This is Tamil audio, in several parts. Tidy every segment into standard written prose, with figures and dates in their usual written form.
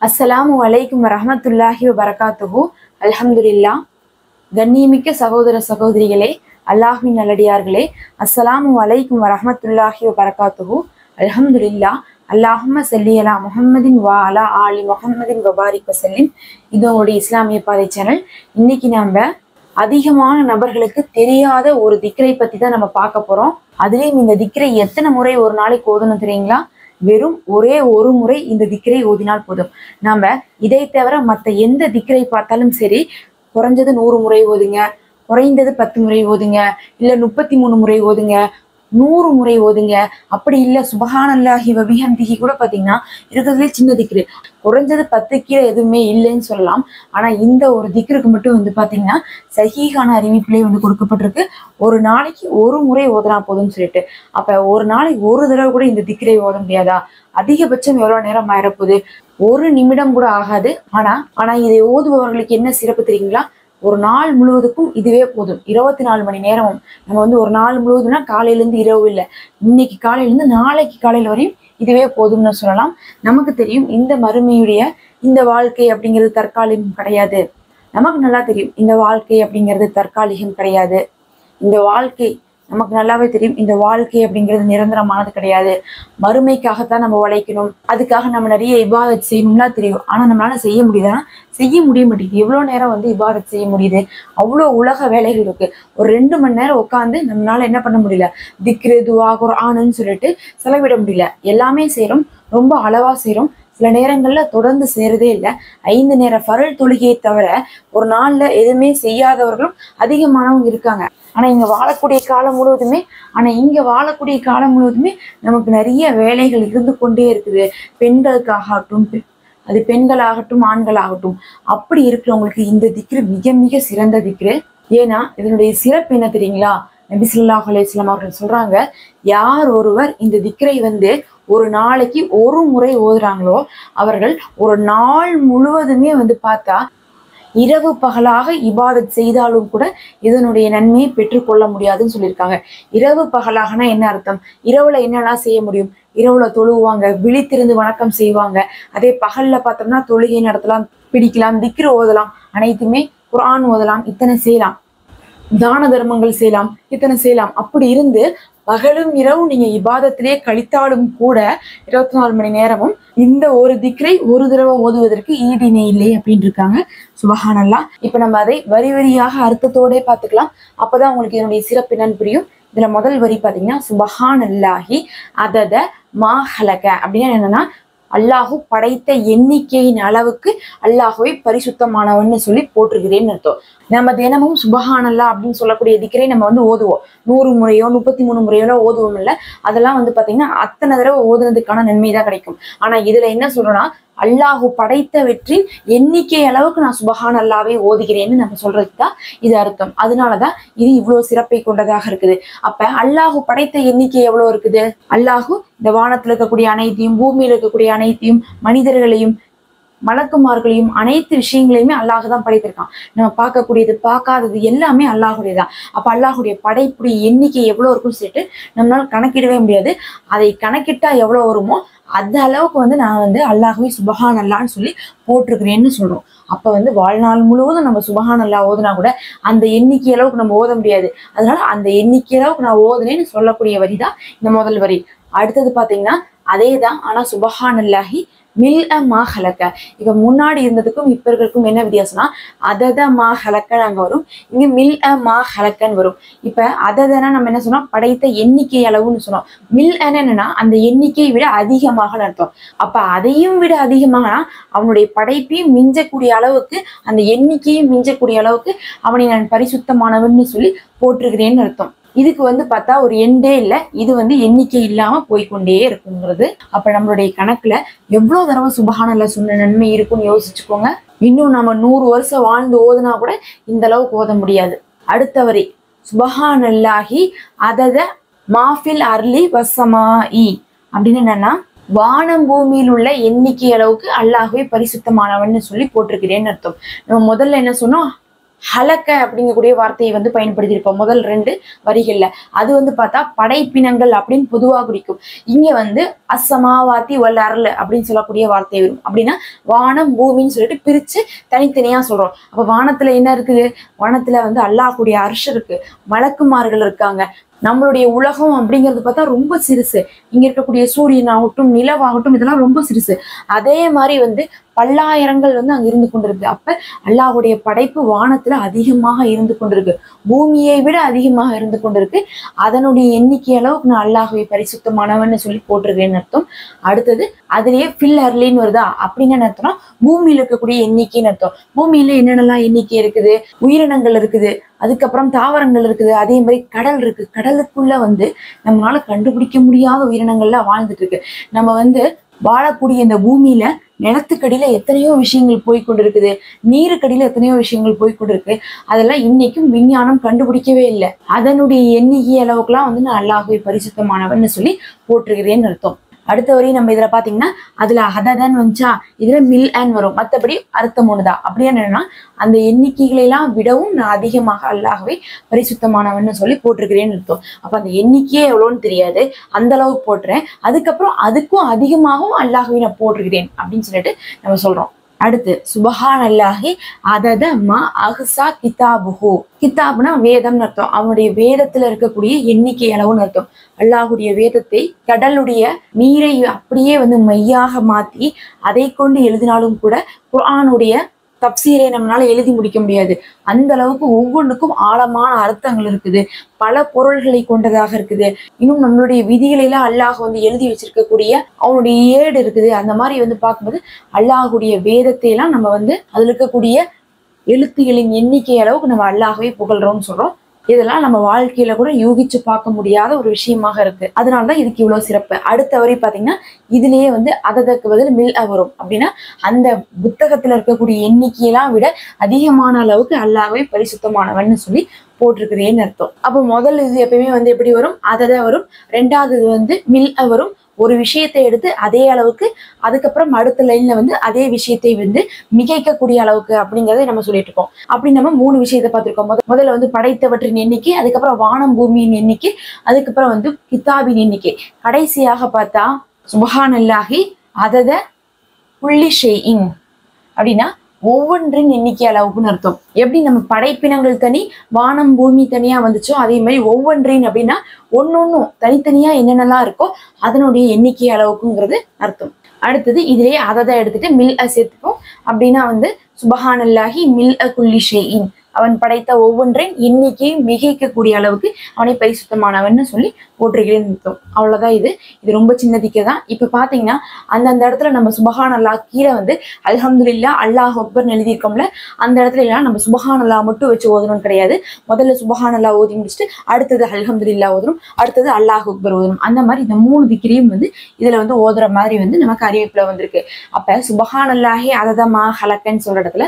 அஸ்ஸலாமு அலைக்கும் வரஹ்மத்துல்லாஹி வபரகாத்துஹு. அல்ஹம்துலில்லா. கண்ணியமிக்க சகோதர சகோதரிகளே, அல்லாஹ்வின் நல்லடியார்களே, அஸ்ஸலாமு அலைக்கும் வரஹ்மத்துல்லாஹி வபரகாத்துஹு. அல்ஹம்துலில்லா. அல்லாஹும்ம ஸல்லி அலா முஹம்மதின் வ அலா ஆலி முஹம்மதின் வபாரிக் வஸல்லிம். இது உங்களுடைய இஸ்லாமிய பாதை சேனல். இன்னைக்கு நம்ம அதிகமான நபர்களுக்கு தெரியாத ஒரு திக்ரை பத்தி தான் நம்ம பார்க்க போறோம். அதுலயும் இந்த திக்ரை எத்தனை முறை ஒரு நாளைக்கு ஓதணும் தெரியுங்களா? வெறும் ஒரே ஒரு முறை இந்த திக்ரை ஓதினால் போதும். நாம இதை தவிர மற்ற எந்த திக்ரை பார்த்தாலும் சரி, குறைஞ்சது 100 முறை ஓதுங்க, குறைந்தது 10 முறை ஓதுங்க, இல்ல 33 முறை ஓதுங்க, 100 முறை ஓதுங்க. அப்படி இல்ல சுபஹானல்லாஹி வ பிஹம்திஹி கூட பாத்தீங்கன்னா இருக்கிறதுலே சின்ன திக்ரு, குறைஞ்சது 10 கீழே எதுவுமே இல்லைன்னு சொல்லலாம். ஆனா இந்த ஒரு திக்ருக்கு மட்டும் பாத்தீங்கன்னா சஹீஹான அறிவிப்பிலே கொடுக்கப்பட்டிருக்கு, ஒரு நாளைக்கு ஒரு முறை ஓதுனா போதும்னு சொல்லிட்டு. அப்ப ஒரு நாளைக்கு ஒரு தடவை கூட இந்த திக்ரை ஓத முடியாதா? அதிகபட்சம் எவ்வளவு நேரம் ஆயிரப்போகுது? 1 நிமிடம் கூட ஆகாது. ஆனா இதை ஓதுபவர்களுக்கு என்ன சிறப்பு தெரியுங்களா? ஒரு நாள் முழுவதுக்கும் இதுவே போதும். 24 மணி நேரமும் நம்ம ஒரு நாள் முழுவதும்னா காலையில இருந்து இரவு இல்லை, இன்னைக்கு காலையில இருந்து நாளைக்கு காலையில வரையும் இதுவே போதும்னு சொல்லலாம். நமக்கு தெரியும் இந்த மறுமையுடைய இந்த வாழ்க்கை அப்படிங்கிறது தற்காலிகம் கிடையாது. நமக்கு நல்லா தெரியும் இந்த வாழ்க்கை அப்படிங்கிறது தற்காலிகம் கிடையாது. இந்த வாழ்க்கை நமக்கு நல்லாவே தெரியும், இந்த வாழ்க்கை அப்படிங்கிறது நிரந்தரமானது கிடையாது. மறுமைக்காகத்தான் நம்ம உழைக்கணும், அதுக்காக நம்ம நிறைய இபாதத் செய்யணும்லாம் தெரியும். ஆனா நம்மளால செய்ய முடியுதுன்னா செய்ய முடிய மாட்டேங்குது. எவ்வளவு நேரம் இபாதத் செய்ய முடியுது? அவ்வளோ உலக வேலைகள் இருக்கு. ஒரு 2 மணி நேரம் உட்காந்து நம்மளால என்ன பண்ண முடியல? திக்ரு துஆ குர்ஆன்னு சொல்லிட்டு செலவிட முடியல. எல்லாமே செய்யறோம், ரொம்ப அளவா செய்யறோம். சில நேரங்கள்ல தொடர்ந்து செய்யறதே இல்லை. 5 நேர ஃபரல் தொழுகையை தவிர ஒரு நாள்ல எதுவுமே செய்யாதவர்களும் அதிகமானவங்க இருக்காங்க. ஆனா இங்க வாழக்கூடிய காலம் முழுவதுமே நமக்கு நிறைய வேலைகள் இருந்து கொண்டே இருக்குது. பெண்களுக்காகட்டும், அது பெண்களாகட்டும் ஆண்களாகட்டும், அப்படி இருக்கிறவங்களுக்கு இந்த திக்ரு மிக மிக சிறந்த திக்ரு. ஏன்னா இதனுடைய சிறப்பு என்ன தெரியுங்களா? நபி ஸல்லல்லாஹு அலைஹி வஸல்லம் அவர்கள் சொல்றாங்க, யார் ஒருவர் இந்த திக்ரை ஒரு நாளைக்கு ஒரு முறை ஓதுறாங்களோ அவர்கள் ஒரு நாள் முழுவதுமே பார்த்தா இரவு பகலாக இபாதத் செய்தாலும் கூட இதனுடைய நன்மையை பெற்றுக்கொள்ள முடியாதுன்னு சொல்லியிருக்காங்க. இரவு பகலாகனா என்ன அர்த்தம்? இரவுல என்னெல்லாம் செய்ய முடியும்? இரவுல தொழுவாங்க, விழித்திருந்து வணக்கம் செய்வாங்க. அதே பகல்ல பார்த்தோம்னா தொழுகை நடத்தலாம், பிடிக்கலாம், திக்ரு ஓதலாம், அனைத்துமே குர்ஆன் ஓதலாம், இத்தனை செய்யலாம், தான தர்மங்கள் செய்யலாம், இத்தனை செய்யலாம். அப்படி இருந்து பகலும் இரவும் நீங்க இபாதத்திலே கழித்தாலும் கூட 24 மணி நேரமும் இந்த ஒரு திக்ரை ஒரு தடவை ஓதுவதற்கு ஈடிணை இல்லை அப்படின்னு இருக்காங்க. சுபஹானல்லாஹ். இப்ப நம்ம அதை வரி வரியாக அர்த்தத்தோட பார்த்துக்கலாம். அப்பதான் உங்களுக்கு இதனுடைய சிறப்பு என்னன்னு புரியும். இதுல முதல் வரி பாத்தீங்கன்னா சுபஹானல்லாஹி அதத மா ஹலக அப்படின்னா என்னன்னா, அல்லாஹு படைத்த எண்ணிக்கையின் அளவுக்கு அல்லாஹுவை பரிசுத்தமானவன்னு சொல்லி போட்டிருக்கிறேன்னு அர்த்தம். நம்ம தினமும் சுபஹானல்லாஹ் அப்படின்னு சொல்லக்கூடிய திக்ரை நம்ம ஓதுவோம். 100 முறையோ 33 முறையோ ஓதுவோம் இல்ல. அதெல்லாம் பாத்தீங்கன்னா அத்தனை தடவை ஓதுனதுக்கான நன்மை தான் கிடைக்கும். ஆனா இதுல என்ன சொல்றோம்னா, அல்லாஹு படைத்தவற்றின் எண்ணிக்கை அளவுக்கு நான் சுபஹானல்லாஹ்வை ஓதுகிறேன்னு நம்ம சொல்றதுக்கு தான் இது அர்த்தம். அதனாலதான் இது இவ்வளவு சிறப்பை கொண்டதாக இருக்குது. அப்ப அல்லாஹு படைத்த எண்ணிக்கை எவ்வளவு இருக்குது? அல்லாஹு இந்த வானத்துல இருக்கக்கூடிய அனைத்தையும், பூமியில இருக்கக்கூடிய அனைத்தையும், மனிதர்களையும், மலக்குமார்களையும், அனைத்து விஷயங்களையுமே அல்லாஹ் தான் படைத்திருக்கான். நம்ம பார்க்கக்கூடியது பார்க்காதது எல்லாமே அல்லாஹுடையதான். அப்ப அல்லாஹுடைய படைப்புடைய எண்ணிக்கை எவ்வளவு இருக்குன்னு சொல்லிட்டு நம்மளால கணக்கிடவே முடியாது. அதை கணக்கிட்டா எவ்வளவு வருமோ அந்த அளவுக்கு நான் அல்லாஹுவை சுபஹானல்லாஹ்னு சொல்லி போட்டிருக்கிறேன்னு சொல்றோம். அப்ப வாழ்நாள் முழுவதும் நம்ம சுபஹானல்லாஹ் ஓதுனா கூட அந்த எண்ணிக்கை அளவுக்கு நம்ம ஓத முடியாது. அதனால அந்த எண்ணிக்கை அளவுக்கு நான் ஓதுனேன்னு சொல்லக்கூடிய வரிதான் இந்த முதல் வரி. அடுத்தது பாத்தீங்கன்னா அதே தான், ஆனா சுபஹானல்லாஹி மில் அ மா ஹலக்க. இப்ப முன்னாடி இருந்ததுக்கும் இப்ப இருக்கிறதுக்கும் என்ன வித்தியாசம்னா, அதத மா ஹலக்கன்னு அங்க வரும், இங்க மில் அ மா ஹலக்கன்னு வரும். இப்ப அததனா நம்ம என்ன சொன்னோம்? படைத்த எண்ணிக்கை அளவுன்னு சொன்னோம். மில் என்னன்னா அந்த எண்ணிக்கையை விட அதிகமாக அர்த்தம். அப்ப அதையும் விட அதிகமாக அவனுடைய படைப்பையும் மிஞ்சக்கூடிய அளவுக்கு, அந்த எண்ணிக்கையும் மிஞ்சக்கூடிய அளவுக்கு அவனை நான் பரிசுத்தமானவன்னு சொல்லி போட்டிருக்கிறேன்னு அர்த்தம். இதுக்கு பார்த்தா ஒரு எண்டே இல்லை, இது எண்ணிக்கை இல்லாம போய்கொண்டே இருக்குங்கிறது. அப்ப நம்மளுடைய கணக்குல எவ்வளவு தடவை சுபஹானல்லாஹ் சொன்ன நன்மை இருக்குன்னு யோசிச்சுக்கோங்க. இன்னும் நம்ம 100 வருஷம் வாழ்ந்து ஓதுனா கூட இந்த அளவுக்கு ஓத முடியாது. அடுத்த வரி சுபஹானல்லாஹி அதத மாஃபில் அர்லி வசமாஇ அப்படின்னு என்னன்னா, வானம் பூமியில் உள்ள எண்ணிக்கை அளவுக்கு அல்லாஹ்வை பரிசுத்தமானவன்னு சொல்லி போட்டிருக்கிறேன்னு அர்த்தம். நம்ம முதல்ல என்ன சொன்னோம்? ஹலக்க அப்படிங்கக்கூடிய வார்த்தையை வந்து பயன்படுத்தியிருப்போம் முதல் 2 வரிகள்ல. அது வந்து பார்த்தா படைப்பினங்கள் அப்படின்னு பொதுவாக குறிக்கும். இங்க வந்து அஸ்ஸமாவாத்தி வல் அர்ல் அப்படின்னு சொல்லக்கூடிய வார்த்தை வரும். அப்படின்னா வானம் பூமின்னு சொல்லிட்டு பிரிச்சு தனித்தனியா சொல்றோம். அப்ப வானத்துல என்ன இருக்குது? வானத்துல வந்து அல்லாஹ்வுடைய அர்ஷ் இருக்கு, மலக்குமார்கள் இருக்காங்க. நம்மளுடைய உலகம் அப்படிங்கிறது பார்த்தா ரொம்ப சிறுசு. இங்க இருக்கக்கூடிய சூரியன் ஆகட்டும், நிலவாகட்டும், இதெல்லாம் ரொம்ப சிறுசு. அதே மாதிரி வந்து பல்லாயிரங்கள் வந்து அங்க இருந்து கொண்டிருக்கு. அப்ப அல்லாஹ்வுடைய படைப்பு வானத்துல அதிகமாக இருந்து கொண்டிருக்கு, பூமியை விட அதிகமாக இருந்து கொண்டிருக்கு. அதனுடைய எண்ணிக்கை அளவுக்கு நான் அல்லாஹ்வை பரிசுத்தமானவன்னு சொல்லி போட்டிருக்கேன்னு அர்த்தம். அடுத்தது அதுலயே ஃபில் அர்லின்னு வருதா அப்படின்னு என்ன அர்த்தம்னா பூமியில இருக்கக்கூடிய எண்ணிக்கைன்னு அர்த்தம். பூமியில என்னென்னலாம் எண்ணிக்கை இருக்குது? உயிரினங்கள் இருக்குது, அதுக்கப்புறம் தாவரங்கள் இருக்குது, அதே மாதிரி கடல் இருக்கு. கடலுக்குள்ள வந்து நம்மளால கண்டுபிடிக்க முடியாத உயிரினங்கள்லாம் வாழ்ந்துட்டு இருக்கு. நம்ம வந்து வாழக்கூடிய இந்த பூமியில நிலத்துக்கடியில எத்தனையோ விஷயங்கள் போய்கொண்டிருக்குது, நீருக்கடியில எத்தனையோ விஷயங்கள் போய்கொண்டிருக்கு. அதெல்லாம் இன்னைக்கும் விஞ்ஞானம் கண்டுபிடிக்கவே இல்லை. அதனுடைய எண்ணிக்கை அளவுக்குலாம் வந்து நான் அல்லாஹ்வை பரிசுத்தமானவன்னு சொல்லி போட்டிருக்கிறேன்னு அர்த்தம். அடுத்த வரையும் நம்ம இதுல பாத்தீங்கன்னா அதுல அததான் வந்துச்சா, இதுல மில் அண்ட் வரும். மற்றபடி அர்த்தம் ஒண்ணுதான். அப்படியே என்னன்னா அந்த எண்ணிக்கைகளை எல்லாம் விடவும் நான் அதிகமாக அல்லாஹ்வை பரிசுத்தமானவன்னு சொல்லி போட்டிருக்கிறேன்னு அர்த்தம். அப்ப அந்த எண்ணிக்கையே எவ்வளோன்னு தெரியாது, அந்த அளவுக்கு போட்டுறேன். அதுக்கப்புறம் அதுக்கும் அதிகமாகவும் அல்லாஹ்வை நான் போட்டிருக்கிறேன் அப்படின்னு சொல்லிட்டு நம்ம சொல்றோம். அடுத்து சுபஹானல்லாஹி அதத மா அஹ்ஸா கிதாபுஹு. கிதாப்னா வேதம்னு அர்த்தம். அவனுடைய வேதத்துல இருக்கக்கூடிய எண்ணிக்கை அளவுன்னு அர்த்தம். அல்லாஹுடைய வேதத்தை கடலுடைய நீரை அப்படியே வந்து மையாக மாத்தி அதை கொண்டு எழுதினாலும் கூட குர்ஆனுடைய தப்சீரை நம்மளால எழுதி முடிக்க முடியாது. அந்த அளவுக்கு ஒவ்வொன்றுக்கும் ஆழமான அர்த்தங்கள் இருக்குது, பல பொருள்களை கொண்டதாக இருக்குது. இன்னும் நம்மளுடைய விதிகளை எல்லாம் அல்லாஹ் வந்து எழுதி வச்சிருக்கக்கூடிய அவனுடைய ஏடு இருக்குது. அந்த மாதிரி வந்து பார்க்கும்போது அல்லாஹுடைய வேதத்தை எல்லாம் நம்ம வந்து அதுல இருக்கக்கூடிய எழுத்துகளின் எண்ணிக்கை அளவுக்கு நம்ம அல்லாஹ்வை புகழ்றோம்னு சொல்றோம். இதெல்லாம் நம்ம வாழ்க்கையில கூட யூகிச்சு பார்க்க முடியாத ஒரு விஷயமாக இருக்கு. அதனாலதான் இதுக்கு இவ்வளவு சிறப்பு. அடுத்த வரை பாத்தீங்கன்னா இதுலயே வந்து அதற்கு பதில் மில் வரும். அப்படின்னா அந்த புத்தகத்துல இருக்கக்கூடிய எண்ணிக்கையெல்லாம் விட அதிகமான அளவுக்கு அல்லாஹ்வை பரிசுத்தமானவன்னு சொல்லி போட்டிருக்கிறேன்னு அர்த்தம். அப்போ முதல் இது எப்பயுமே வந்து எப்படி வரும்? அததான் வரும். ரெண்டாவது இது வந்து மில் வரும். ஒரு விஷயத்தை எடுத்து அதே அளவுக்கு, அதுக்கப்புறம் அடுத்த லைன்ல வந்து அதே விஷயத்தை வந்து மிகைக்கக்கூடிய அளவுக்கு அப்படிங்கிறத நம்ம சொல்லிட்டு இருக்கோம். அப்படி நம்ம 3 விஷயத்தை பார்த்திருக்கோம். முதல்ல வந்து படைத்தவற்றின் எண்ணிக்கை, அதுக்கப்புறம் வானம் பூமியின் எண்ணிக்கை, அதுக்கப்புறம் வந்து கிதாபின் எண்ணிக்கை. கடைசியாக பார்த்தா சுபஹானல்லாஹி அதத குல்லி ஷைஇன் அப்படின்னா ஒவ்வொன்றின் எண்ணிக்கை அளவுக்குன்னு அர்த்தம். எப்படி நம்ம படைப்பினங்கள் தனி, வானம் பூமி தனியா வந்துச்சோ அதே மாதிரி ஒவ்வொன்றின் அப்படின்னா ஒன்னொன்னும் தனித்தனியா என்னென்னலாம் இருக்கோ அதனுடைய எண்ணிக்கை அளவுக்குங்கிறது அர்த்தம். அடுத்தது இதுலயே அததான் எடுத்துட்டு மில் சேர்த்துப்போம். அப்படின்னா வந்து சுபஹானல்லாஹி மில் குல்லி ஷைஇன், அவன் படைத்த ஒவ்வொன்றின் எண்ணிக்கையை மிகைக்கக்கூடிய அளவுக்கு அவனை பரிசுத்தமானவன்னு சொல்லி போட்டிருக்கிறேன் அர்த்தம். அவ்வளவுதான். இது ரொம்ப சின்னதிக்க தான். இப்ப பாத்தீங்கன்னா அந்தந்த இடத்துல நம்ம சுபஹானல்லாஹ் கீழே வந்து அல்ஹம்துலில்லாஹ் அல்லாஹ் அக்பர்னு எழுதியிருக்கோம்ல, அந்த இடத்துல எல்லாம் நம்ம சுபஹானல்லாஹ் மட்டும் வச்சு ஓதணும் கிடையாது. முதல்ல சுபஹானல்லாஹ் ஓதி முடிச்சுட்டு அடுத்தது அல்ஹம்துலில்லாஹ் ஓதணும், அடுத்தது அல்லாஹ் அக்பர் ஓதணும். அந்த மாதிரி இந்த 3 திக்ரியும் வந்து இதுல வந்து ஓதுற மாதிரி வந்து நமக்கு அறிவிப்புல வந்திருக்கு. அப்ப சுபஹானல்லாஹி அதத மா ஹலக்கன்னு சொல்ற இடத்துல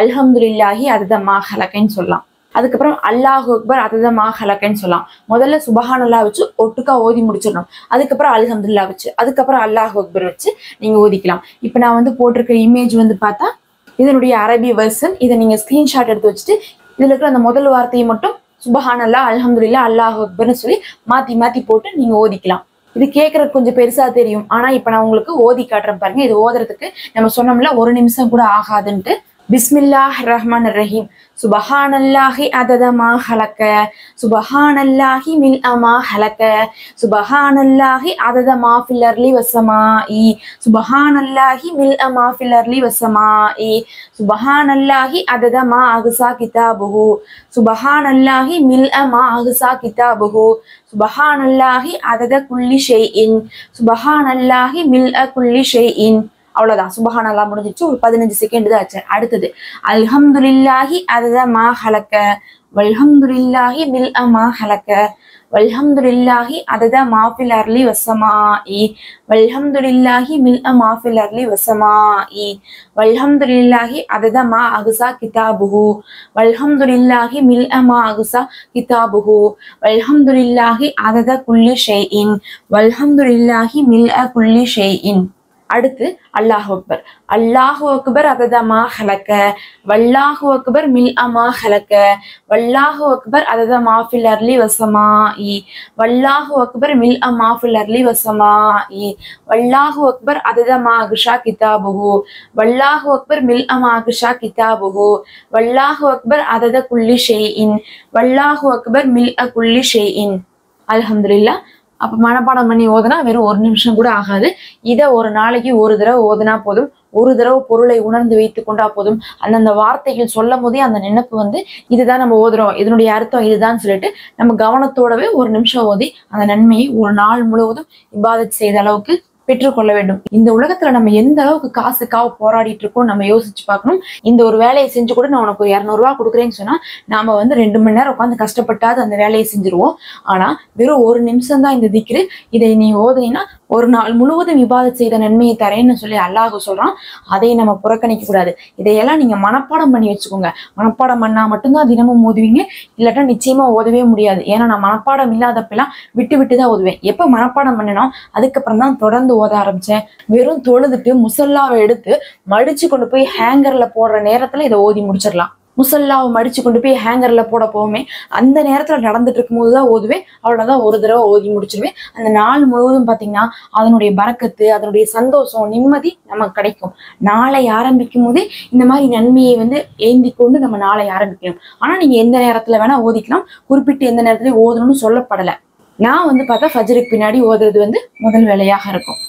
அல்ஹம்துலில்லாஹி அதத மா ஹலக்கன்னு சொல்லலாம். அதுக்கப்புறம் அல்லாஹ் அக்பர் அதத மா ஹலக்கன்னு சொல்லலாம். முதல்ல சுபஹானல்லாஹ் வச்சு ஒட்டுக்கா ஓதி முடிச்சிடணும். அதுக்கப்புறம் அல்ஹம்துலில்லாஹ் வச்சு, அதுக்கப்புறம் அல்லாஹ் அக்பர் வச்சு நீங்க ஓதிக்கலாம். இப்ப நான் வந்து போட்டிருக்க இமேஜ் வந்து பார்த்தா இதனுடைய அரபி வெர்சன். இதை நீங்க ஸ்கிரீன்ஷாட் எடுத்து வச்சுட்டு இதுல இருக்கிற அந்த முதல் வார்த்தையை மட்டும் சுபஹானல்லாஹ் அல்ஹம்துலில்லாஹ் அல்லாஹ் அக்பர்னு சொல்லி மாத்தி மாத்தி போட்டு நீங்க ஓதிக்கலாம். இது கேட்கறதுக்கு கொஞ்சம் பெருசா தெரியும், ஆனா இப்ப நான் உங்களுக்கு ஓதி காட்டுறேன் பாருங்க. இது ஓதுறதுக்கு நம்ம சொன்னோம்ல 1 நிமிஷம் கூட ஆகாதுன்ட்டு. பிஸ்மில்லாஹ் ரஹ்மான் ரஹீம். சுபஹானல்லாஹி அதத மா ஹலக்க, சுபஹானல்லாஹி மில் அமா ஹலக்க, சுபஹானல்லாஹி அதத மா ஃபில் அர்லி வஸ்ஸமாஇ, சுபஹானல்லாஹி மில் அமா ஃபில் அர்லி வஸ்ஸமாஇ, சுபஹானல்லாஹி அதத மா அஹ்ஸா கிதாபுஹு, சுபஹானல்லாஹி மில் அமா அஹ்ஸா கிதாபுஹு, சுபஹானல்லாஹி அதத குல்லி ஷைஇன், சுபஹானல்லாஹி மில் குல்லி ஷைஇன். அவ்வளவுதான். சுபஹானல்லாஹ் முடிஞ்சிச்சு. ஒரு 15 செகண்ட் தான் ஆச்சு. அடுத்தது அல்ஹம்துலில்லாஹி அதத மா ஹலக்க, வல்ஹம்துலில்லாஹி மில் அமா ஹலக்க, வல்ஹம்துலில்லாஹி அதத மா ஃபில் அர்லி வஸ்ஸமாஇ, வல்ஹம்துலில்லாஹி மில் அமா ஃபில் அர்லி வஸ்ஸமாஇ, வல்ஹம்துலில்லாஹி அதத மா அஹ்ஸா கிதாபுஹு, வல்ஹம்துலில்லாஹி மில் அமா அஹ்ஸா கிதாபுஹு, வல்ஹம்துலில்லாஹி அதத குல்லி ஷைஇன், வல்ஹம்துலில்லாஹி மில் குல்லி ஷைஇன். அடுத்து அல்லாஹு அக்பர். அல்லாஹு அக்பர் அததமா ஹலக்க, வல்லாஹு அக்பர் மில் அமா ஹலக்க, வல்லாஹு அக்பர் அததமா ஃபில் அர்லி வசமாஇ, வல்லாஹு அக்பர் மில் அமா ஃபில் அர்லி வசமாஇ, வல்லாஹு அக்பர் அததமா அக்ஷா கிதாபுஹு, வல்லாஹு அக்பர் மில் அமா அக்ஷா கிதாபுஹு, வல்லாஹு அக்பர் அதத குல்லி ஷைஇன், வல்லாஹு அக்பர் மில் அ குல்லி ஷைஇன். அல்ஹம்துலில்லாஹ். அப்ப மனப்பாடம் பண்ணி ஓதுனா வெறும் 1 நிமிஷம் கூட ஆகாது. இதை ஒரு நாளைக்கு ஒரு தடவை ஓதுனா போதும். ஒரு தடவை பொருளை உணர்ந்து வைத்து கொண்டா போதும். அந்தந்த வார்த்தைகள் சொல்லும் போதே அந்த நினைப்பு வந்து இதுதான் நம்ம ஓதுறோம், இதனுடைய அர்த்தம் இதுதான் சொல்லிட்டு நம்ம கவனத்தோடவே 1 நிமிஷம் ஓதி அந்த நன்மையை ஒரு நாள் முழுவதும் இபாதத் செய்த அளவுக்கு பெற்றுக்கொள்ள வேண்டும். இந்த உலகத்துல நம்ம எந்த அளவுக்கு காசுக்காக போராடிட்டு இருக்கோம் நம்ம யோசிச்சு பார்க்கணும். இந்த ஒரு வேலையை செஞ்சு கூட நான் உனக்கு 200 ரூபா கொடுக்குறேன்னு சொன்னா நாம வந்து 2 மணி நேரம் உட்காந்து கஷ்டப்பட்டாது அந்த வேலையை செஞ்சிருவோம். ஆனா வெறும் 1 நிமிஷம் தான் இந்த திக்ரு. இதை நீ ஓதுனீன்னா ஒரு நாள் முழுவதும் இபாதத் செய்த நன்மையை தரேன்னு சொல்லி அல்லாஹ் சொல்றான். அதை நம்ம புறக்கணிக்க கூடாது. இதையெல்லாம் நீங்க மனப்பாடம் பண்ணி வச்சுக்கோங்க. மனப்பாடம் பண்ணா மட்டும்தான் தினமும் ஓதுவீங்க, இல்லாட்டா நிச்சயமா ஓதவே முடியாது. ஏன்னா நான் மனப்பாடம் இல்லாதப்பெல்லாம் விட்டு விட்டு தான் ஓதுவேன். எப்ப மனப்பாடம் பண்ணனோ அதுக்கப்புறம் தான் தொடர்ந்து ஓத ஆரம்பிச்சேன். வெறும் தொழுதுட்டு முசல்லாவை எடுத்து மடிச்சு கொண்டு போய் ஹேங்கர்ல போடுற நேரத்துல இதை ஓதி முடிச்சிடலாம். முசல்லாவை மடிச்சு கொண்டு போய் ஹேங்கர்ல போட போவோமே, அந்த நேரத்துல நடந்துட்டு இருக்கும் போதுதான் ஓதுவேன். அவ்வளவுதான், ஒரு தடவை ஓதி முடிச்சிருவேன். அந்த நாள் முழுவதும் பாத்தீங்கன்னா அதனுடைய பரக்கத்து, அதனுடைய சந்தோஷம், நிம்மதி நமக்கு கிடைக்கும். நாளை ஆரம்பிக்கும் போதே இந்த மாதிரி நன்மையை வந்து ஏந்தி கொண்டு நம்ம நாளை ஆரம்பிக்கணும். ஆனா நீங்க எந்த நேரத்துல வேணா ஓதிக்கலாம், குறிப்பிட்டு எந்த நேரத்துல ஓதணும்னு சொல்லப்படலை. நான் வந்து பார்த்தா ஃபஜ்ருக்கு பின்னாடி ஓதுறது வந்து முதல் வேலையாக இருக்கும்.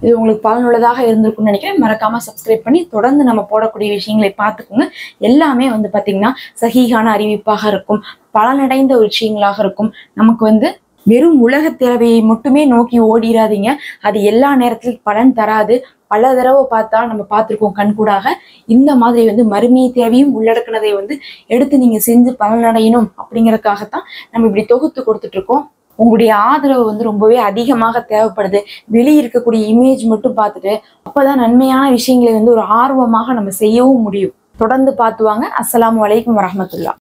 இது உங்களுக்கு பலனுள்ளதாக இருந்திருக்கும்னு நினைக்கிறேன். மறக்காம சப்ஸ்கிரைப் பண்ணி தொடர்ந்து நம்ம போடக்கூடிய விஷயங்களை பார்த்துக்கோங்க. எல்லாமே வந்து பார்த்தீங்கன்னா சஹீஹான அறிவிப்பாக இருக்கும், பலனடைந்த விஷயங்களாக இருக்கும். நமக்கு வந்து வெறும் உலக தேவையை மட்டுமே நோக்கி ஓடிடாதீங்க. அது எல்லா நேரத்திலும் பலன் தராது. பல தடவை பார்த்தா நம்ம பார்த்துருக்கோம் கண்கூடாக. இந்த மாதிரி வந்து மறுமையை தேவையும் உள்ளடக்கினதை வந்து எடுத்து நீங்க செஞ்சு பலனடையணும் அப்படிங்கறதுக்காகத்தான் நம்ம இப்படி தொகுத்து கொடுத்துட்டு இருக்கோம். உங்களுடைய ஆதரவு வந்து ரொம்பவே அதிகமாக தேவைப்படுது. வெளியே இருக்கக்கூடிய இமேஜ் மட்டும் பார்த்துட்டு அப்பதான் நன்மையான விஷயங்களை வந்து ஒரு ஆர்வமாக நம்ம செய்யவும் முடியும். தொடர்ந்து பார்த்துவாங்க. அஸ்ஸலாமு அலைக்கும் வரஹ்மத்துல்லாஹ்.